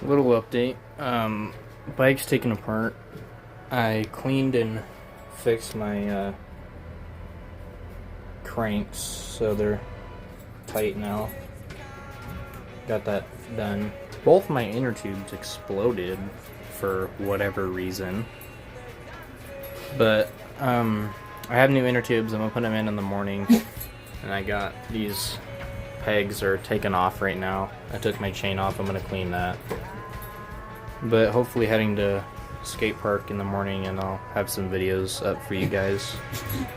Little update. Bike's taken apart. I cleaned and fixed my cranks so they're tight now. Got that done. Both my inner tubes exploded for whatever reason. But I have new inner tubes. I'm gonna put them in the morning. And I got these pegs are taken off right now. I took my chain off. I'm gonna clean that. But hopefully heading to skate park in the morning, and I'll have some videos up for you guys.